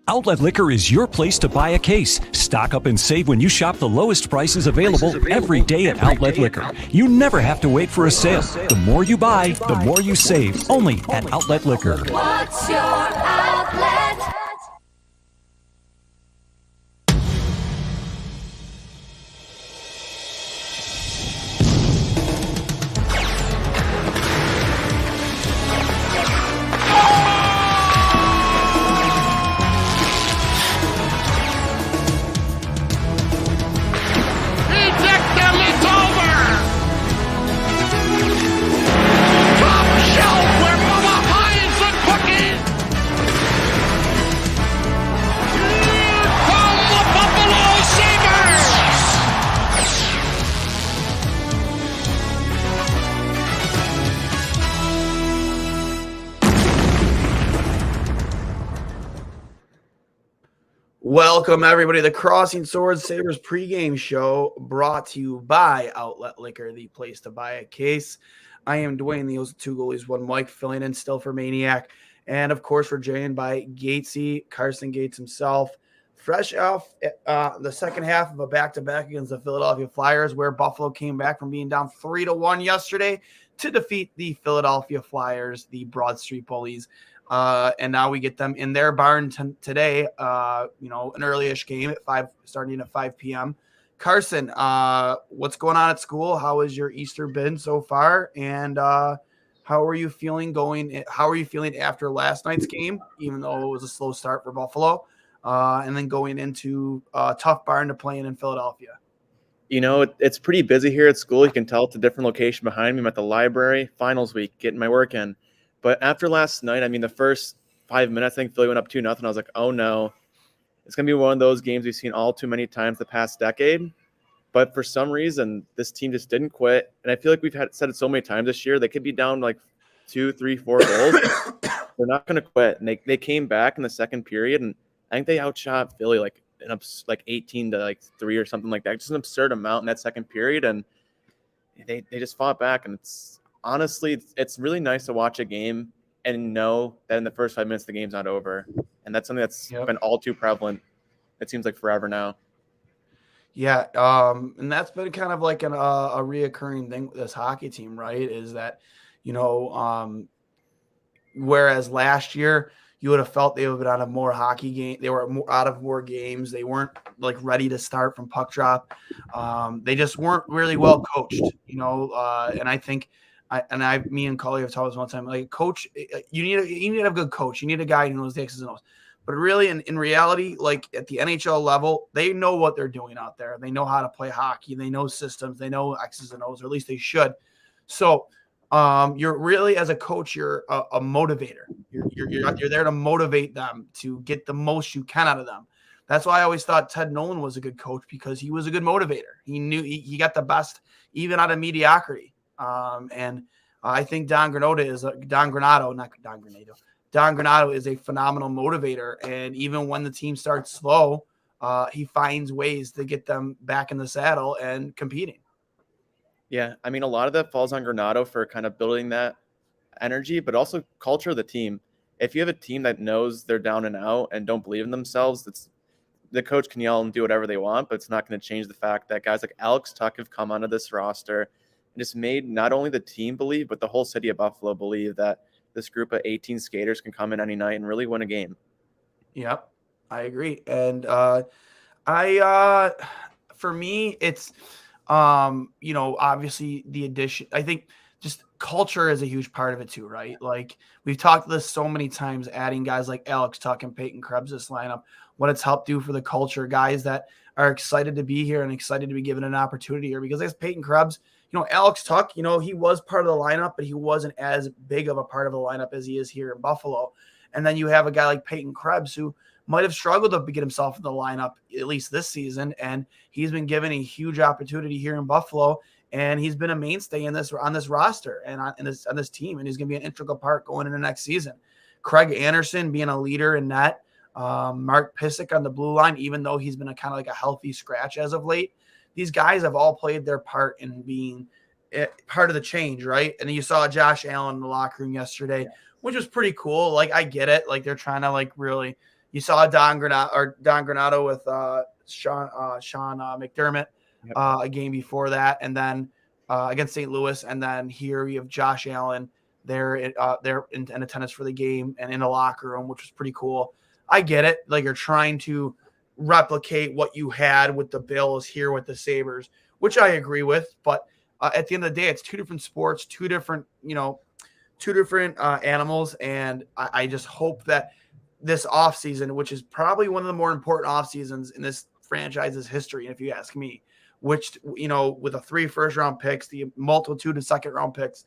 Outlet Liquor is your place to buy a case. Stock up and save when you shop the lowest prices available every day at Outlet Liquor. You never have to wait for a sale. The more you buy, the more you save. Only at Outlet Liquor. What's your outlet? Welcome, everybody, to the Crossing Swords Sabres Pregame Show, brought to you by Outlet Liquor, the place to buy a case. I am Duane, the two goalies, one Mike, filling in still for Maniac. And, of course, we're joined by Gatesy, Carson Gates himself, fresh off the second half of a back-to-back against the Philadelphia Flyers, where Buffalo came back from being down 3-1 yesterday to defeat the Philadelphia Flyers, the Broad Street Bullies. And now we get them in their barn today, an early-ish game at starting at 5 p.m. Carson, what's going on at school? How has your Easter been so far? And how are you feeling after last night's game, even though it was a slow start for Buffalo, and then going into a tough barn to play in Philadelphia? You know, it's pretty busy here at school. You can tell it's a different location behind me. I'm at the library, finals week, getting my work in. But after last night, I mean, the first 5 minutes, I think Philly went up 2-0. I was like, oh, no. It's going to be one of those games we've seen all too many times the past decade. But for some reason, this team just didn't quit. And I feel like we've said it so many times this year. They could be down like 2, 3, 4 goals. They're not going to quit. And they came back in the second period, and I think they outshot Philly like 18-3 or something like that. Just an absurd amount in that second period. And they just fought back, and honestly, it's really nice to watch a game and know that in the first 5 minutes the game's not over. And that's something that's been all too prevalent. It seems like forever now. Yeah, and that's been kind of like a reoccurring thing with this hockey team, right? Is that, whereas last year you would have felt they would have been out of more hockey game. They were out of more games. They weren't like ready to start from puck drop. They just weren't really well coached, and I think – me and Collie have talked this one time. Like, coach, you need to have a good coach. You need a guy who knows the X's and O's. But really, in reality, like at the NHL level, they know what they're doing out there. They know how to play hockey. They know systems. They know X's and O's, or at least they should. So, you're really, as a coach, you're a motivator. You're there to motivate them to get the most you can out of them. That's why I always thought Ted Nolan was a good coach, because he was a good motivator. He knew he got the best even out of mediocrity. And I think Don Granato is a phenomenal motivator. And even when the team starts slow, he finds ways to get them back in the saddle and competing. Yeah, I mean, a lot of that falls on Granato for kind of building that energy, but also culture of the team. If you have a team that knows they're down and out and don't believe in themselves, the coach can yell and do whatever they want, but it's not going to change the fact that guys like Alex Tuch have come onto this roster and just made not only the team believe, but the whole city of Buffalo believe that this group of 18 skaters can come in any night and really win a game. Yep, I agree. And for me, it's, obviously the addition. I think just culture is a huge part of it too, right? Like, we've talked this so many times, adding guys like Alex Tuch and Peyton Krebs this lineup, what it's helped do for the culture, guys that are excited to be here and excited to be given an opportunity here. Because as Peyton Krebs, Alex Tuch, he was part of the lineup, but he wasn't as big of a part of the lineup as he is here in Buffalo. And then you have a guy like Peyton Krebs, who might have struggled to get himself in the lineup, at least this season. And he's been given a huge opportunity here in Buffalo. And he's been a mainstay on this roster and on this team. And he's going to be an integral part going into next season. Craig Anderson being a leader in net. Mark Pysyk on the blue line, even though he's been a kind of like a healthy scratch as of late. These guys have all played their part in being part of the change, right? And then you saw Josh Allen in the locker room yesterday, which was pretty cool. Like, I get it. Like, they're trying to, like, really, You saw Don Granato with Sean McDermott a game before that, and then against St. Louis, and then here you have Josh Allen. They're in attendance for the game and in the locker room, which was pretty cool. I get it. Like, you're trying to replicate what you had with the Bills here with the Sabres, which I agree with. But at the end of the day, it's two different sports, two different animals. And I just hope that this offseason, which is probably one of the more important off seasons in this franchise's history, if you ask me, which, with the 3 first-round picks, the multitude of second-round picks,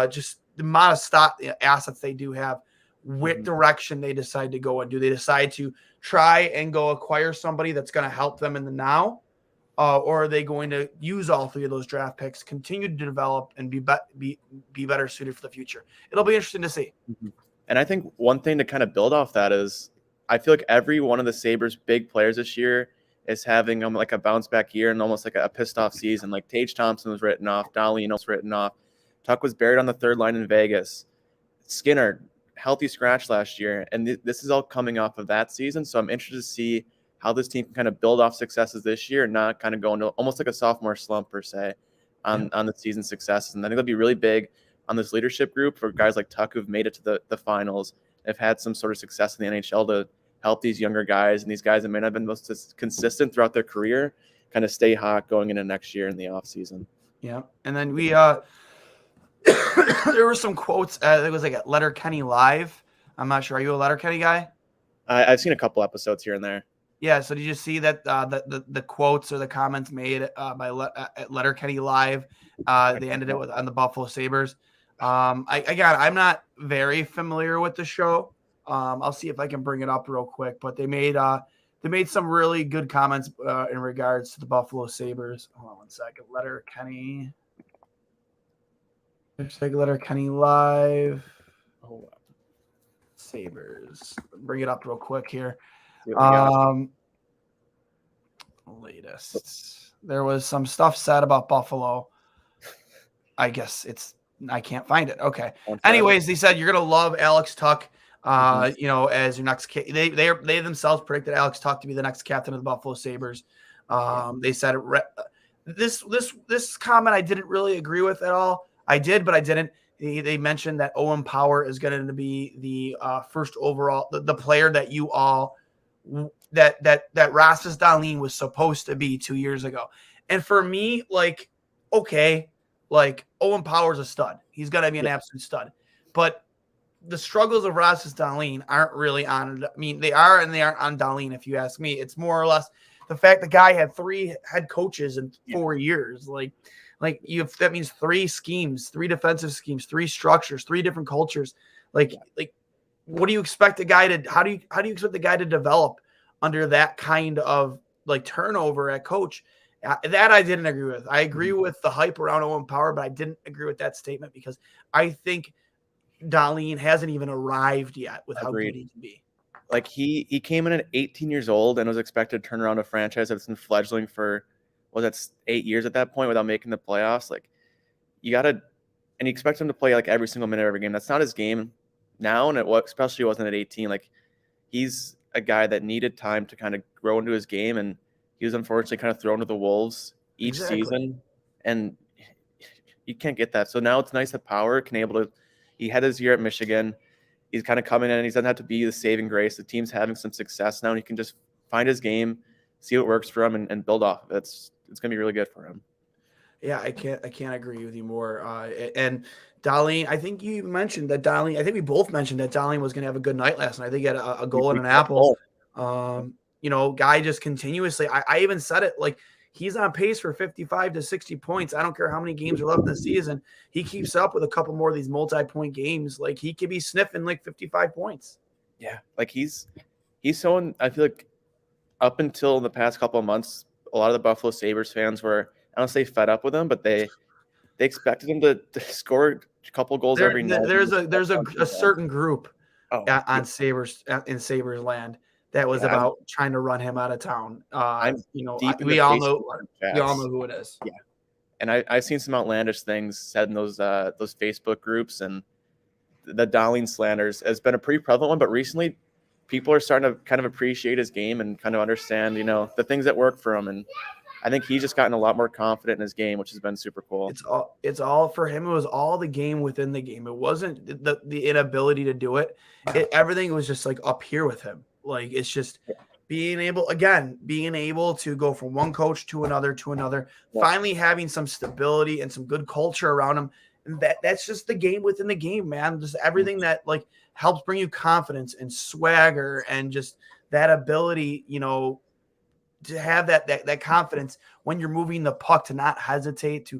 just the amount of assets they do have, what direction they decide to go in. Do they decide to try and go acquire somebody that's going to help them in the now? Or are they going to use all 3 of those draft picks, continue to develop, and be better suited for the future? It'll be interesting to see. And I think one thing to kind of build off that is I feel like every one of the Sabres' big players this year is having like a bounce back year and almost like a pissed off season. Like Tage Thompson was written off, Dahlin was written off, Tuck was buried on the 3rd line in Vegas, Skinner, healthy scratch last year, and this is all coming off of that season. So I'm interested to see how this team can kind of build off successes this year and not kind of go into almost like a sophomore slump per se on the season successes. And I think that'll be really big on this leadership group for guys like Tuck who've made it to the finals, have had some sort of success in the NHL to help these younger guys and these guys that may not have been most consistent throughout their career kind of stay hot going into next year in the off season. Yeah. And then we there were some quotes. It was like at Letterkenny Live. I'm not sure. Are you a Letterkenny guy? I've seen a couple episodes here and there. Yeah. So did you see that the quotes or the comments made by at Letterkenny Live? They ended it on the Buffalo Sabres. I'm not very familiar with the show. I'll see if I can bring it up real quick. But they made some really good comments in regards to the Buffalo Sabres. Hold on one second. Letterkenny. Looks like Letterkenny Live. Oh, Sabres. Bring it up real quick here. Latest. There was some stuff said about Buffalo. I guess I can't find it. Okay. Anyways, they said you're gonna love Alex Tuck. As your next. They themselves predicted Alex Tuck to be the next captain of the Buffalo Sabres. They said this comment I didn't really agree with at all. I did, but I didn't. They mentioned that Owen Power is going to be the first overall, the player that you all that Rasmus Dahlin was supposed to be 2 years ago. And for me, okay, Owen Power's a stud. He's going to be an absolute stud. But the struggles of Rasmus Dahlin aren't really on. I mean, they are and they aren't on Dahlin. If you ask me, it's more or less the fact the guy had 3 head coaches in 4 years. That means 3 schemes, 3 defensive schemes, 3 structures, 3 different cultures. What do you expect a guy to? How do you expect the guy to develop under that kind of turnover at coach? That I didn't agree with. I agree with the hype around Owen Power, but I didn't agree with that statement because I think Dahlin hasn't even arrived yet with how good he can be. He came in at 18 years old and was expected to turn around a franchise that's been fledgling for. Well, that's 8 years at that point without making the playoffs. You expect him to play every single minute of every game. That's not his game now, and especially wasn't at 18. He's a guy that needed time to kind of grow into his game, and he was unfortunately kind of thrown to the wolves each season, and you can't get that. So now it's nice that Power can able to. He had his year at Michigan. He's kind of coming in, and he doesn't have to be the saving grace. The team's having some success now, and he can just find his game, see what works for him, and build off of it. It's going to be really good for him. Yeah, I can't agree with you more. And Dahlin, I think you mentioned that Dahlin. I think we both mentioned that Dahlin was going to have a good night last night. I think he had a goal and an apple. Guy just continuously. I even said it he's on pace for 55 to 60 points. I don't care how many games are left in the season. He keeps up with a couple more of these multi-point games. He could be sniffing 55 points. Yeah, he's someone. I feel up until the past couple of months, a lot of the Buffalo Sabres fans were, I don't say fed up with him, but they expected him to score a couple goals every night. There's a certain group on Sabres in Sabres land that was about trying to run him out of town. We all know who it is. Yeah, and I've seen some outlandish things said in those Facebook groups, and the Dahlin slanders has been a pretty prevalent one. But recently, people are starting to kind of appreciate his game and kind of understand, the things that work for him. And I think he's just gotten a lot more confident in his game, which has been super cool. It's all for him. It was all the game within the game. It wasn't the inability to do it. Everything was just like up here with him. Like it's just being able to go from one coach to another, finally having some stability and some good culture around him. And that's just the game within the game, man. Just everything that like helps bring you confidence and swagger and just that ability, to have that confidence when you're moving the puck, to not hesitate,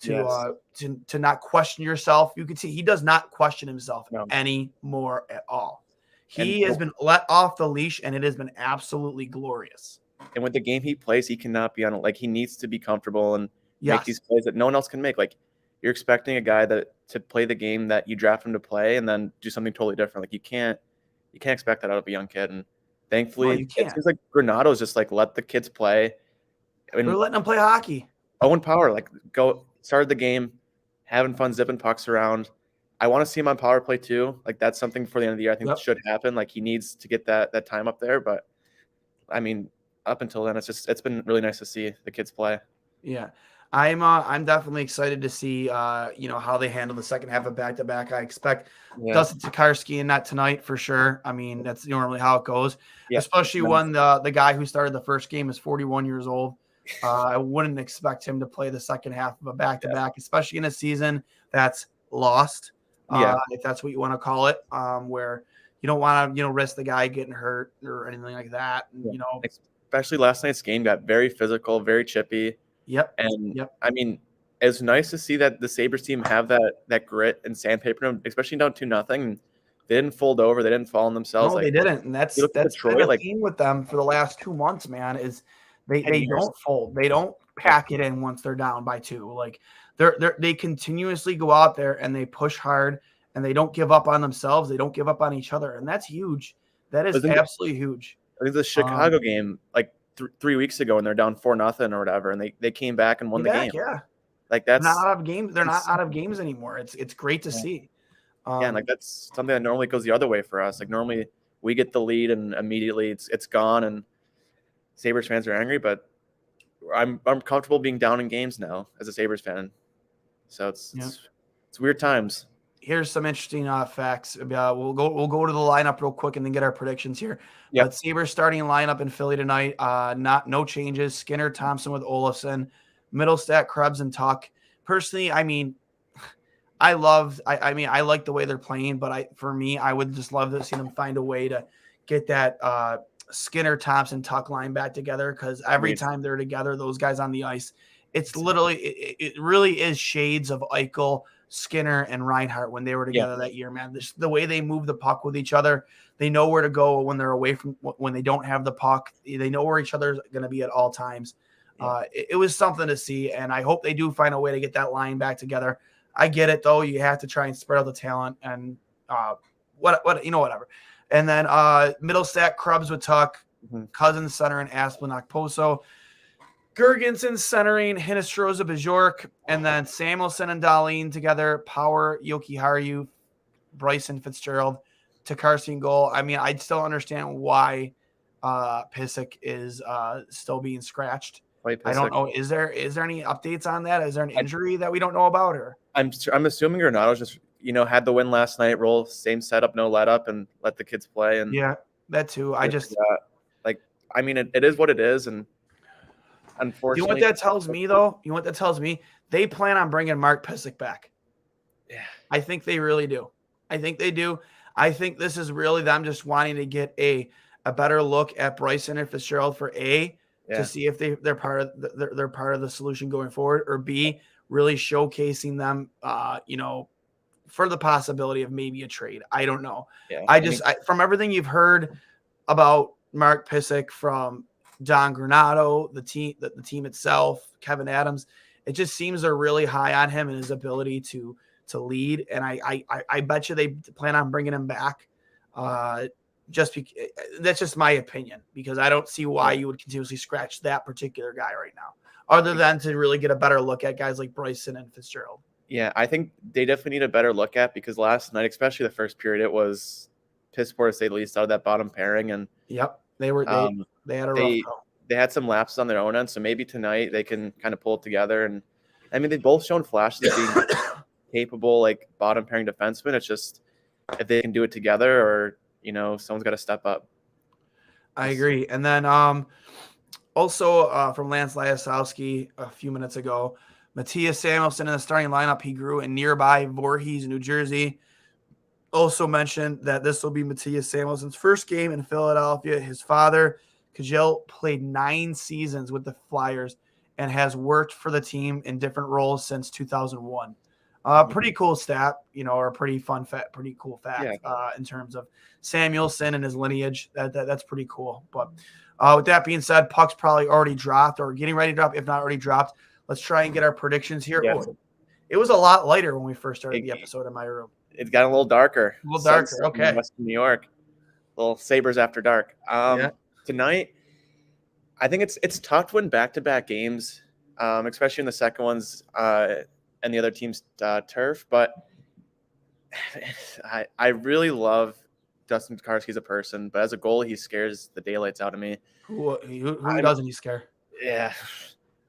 to not question yourself. You can see he does not question himself anymore at all. He has been let off the leash, and it has been absolutely glorious. And with the game he plays, he cannot be on it. Like he needs to be comfortable and make these plays that no one else can make. Like you're expecting a guy to play the game that you draft him to play and then do something totally different. Like you can't expect that out of a young kid. And thankfully, it seems like Granato's just like let the kids play. I mean, they're letting them play hockey. Owen Power, like started the game, having fun, zipping pucks around. I want to see him on power play too. Like that's something for the end of the year. I think that should happen. Like he needs to get that time up there. But I mean, up until then, it's been really nice to see the kids play. Yeah. I'm definitely excited to see how they handle the second half of back-to-back. I expect Dustin Tokarski in that tonight for sure. I mean, that's normally how it goes, especially when the guy who started the first game is 41 years old. I wouldn't expect him to play the second half of a back-to-back, especially in a season that's lost, if that's what you want to call it, where you don't want to risk the guy getting hurt or anything like that. Especially last night's game got very physical, very chippy. I mean, it's nice to see that the Sabres team have that grit and sandpaper, especially down 2-0. They didn't fold over. They didn't fall on themselves. No, they didn't. And that's Detroit, been a theme with them for the last 2 months, man, is they don't fold. They don't pack it in once they're down by 2. Like they continuously go out there and they push hard and they don't give up on themselves. They don't give up on each other. And that's huge. That is absolutely huge. I think the Chicago game, like 3 weeks ago, and they're down 4-0 or whatever, and they came back and won the game. Yeah, like that's not out of games. They're not out of games anymore. It's great to see. And like that's something that normally goes the other way for us. Like normally we get the lead and immediately it's gone, and Sabres fans are angry. But I'm comfortable being down in games now as a Sabres fan. So it's weird times. Here's some interesting facts. We'll go to the lineup real quick and then get our predictions here. Yep. But Sabres starting lineup in Philly tonight. No changes. Skinner, Thompson with Olofsson, Middlestat, Krebs, and Tuck. Personally, I mean, I like the way they're playing, but for me, I would just love to see them find a way to get that Skinner, Thompson, Tuck line back together, because every time they're together, those guys on the ice, it's literally it really is shades of Eichel, Skinner, and Reinhart when they were together that year, man. The way they move the puck with each other, they know where to go when they're away from, when they don't have the puck. They know where each other's going to be at all times. It was something to see, and I hope they do find a way to get that line back together. I get it, though. You have to try and spread out the talent and whatever. And then Middlestat, Krebs with Tuck, Cousins center, and Asplund, Okposo. Gergensen centering, Hinestroza, Bajork, and then Samuelson and Dahlin together. Power, Jokiharju, Bryson, Fitzgerald, Tokarski goal. I mean, I still understand why Pysyk is still being scratched. I don't know. Is there any updates on that? Is there an injury that we don't know about? Or I'm assuming Granato's just had the win last night. Roll same setup, no let up, and let the kids play. And that too. I just it is what it is, and unfortunately, you know what that tells me, though? You know what that tells me? They plan on bringing Mark Pysyk back. Yeah, I think they really do. I think they do. I think this is really them just wanting to get a better look at Bryson and Fitzgerald to see if they're part of they're part of the solution going forward, or B, really showcasing them, for the possibility of maybe a trade. I don't know. Yeah, from everything you've heard about Mark Pysyk from Don Granato, the team itself, Kevin Adams, it just seems they're really high on him and his ability to lead. And I bet you they plan on bringing him back. That's just my opinion, because I don't see why you would continuously scratch that particular guy right now, other than to really get a better look at guys like Bryson and Fitzgerald. Yeah, I think they definitely need a better look at, because last night, especially the first period, it was piss poor to say the least out of that bottom pairing. And Yep, they had a rough they go. they had some lapses on their own end, so maybe tonight they can kind of pull it together. And I mean, they've both shown flashes of being capable, like bottom pairing defensemen. It's just if they can do it together, or someone's got to step up. I agree. And then also from Lance Lyasowski a few minutes ago, Matthias Samuelsson in the starting lineup. He grew in nearby Voorhees, New Jersey. Also mentioned that this will be Matthias Samuelsson's first game in Philadelphia. His father, Kajel, played 9 seasons with the Flyers and has worked for the team in different roles since 2001. Pretty cool stat, or a pretty fun fact, pretty cool fact in terms of Samuelsson and his lineage. That's pretty cool. But with that being said, puck's probably already dropped or getting ready to drop, if not already dropped. Let's try and get our predictions here. Yeah. Oh, it was a lot lighter when we first started the episode in my room. It's gotten a little darker. A little darker, okay. In Western New York. Little Sabres after dark. Tonight, I think it's tough to win back-to-back games, especially in the second ones and the other team's turf. But I really love Dustin Tokarski as a person, but as a goalie, he scares the daylights out of me. Who doesn't he scare? Yeah.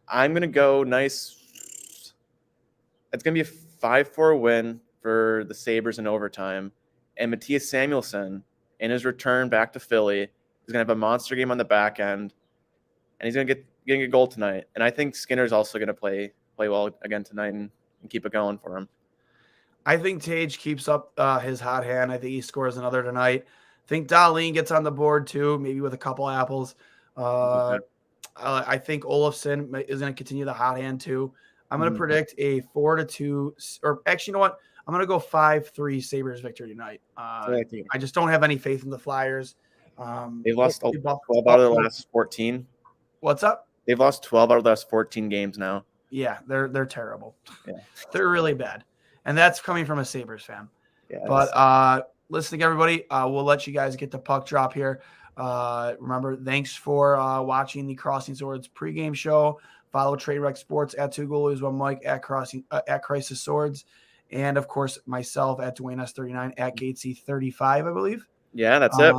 I'm going to go nice. It's going to be a 5-4 win for the Sabres in overtime. And Matthias Samuelsson, in his return back to Philly, is going to have a monster game on the back end. And he's going to get a goal tonight. And I think Skinner's also going to play well again tonight and keep it going for him. I think Tage keeps up his hot hand. I think he scores another tonight. I think Dahlin gets on the board too, maybe with a couple apples. I think Olofsson is going to continue the hot hand too. I'm going to predict a 4-2, or actually, you know what? I'm going to go 5-3 Sabres victory tonight. I just don't have any faith in the Flyers. They've lost 12 out of the last 14. What's up? They've lost 12 out of the last 14 games now. Yeah, they're terrible. Yeah. They're really bad. And that's coming from a Sabres fan. Yeah, but listening, everybody, we'll let you guys get the puck drop here. Remember, thanks for watching the Crossing Swords pregame show. Follow Trade Rec Sports at 2 Goalies 1 Mike at Crisis Swords. And, of course, myself at Duane S39 at Gatesy35, I believe. Yeah, that's it.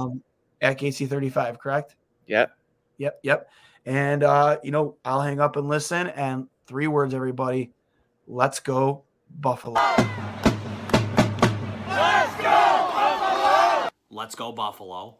At Gatesy35, correct? Yeah. Yep. And, I'll hang up and listen. And 3 words, everybody. Let's go, Buffalo. Let's go, Buffalo.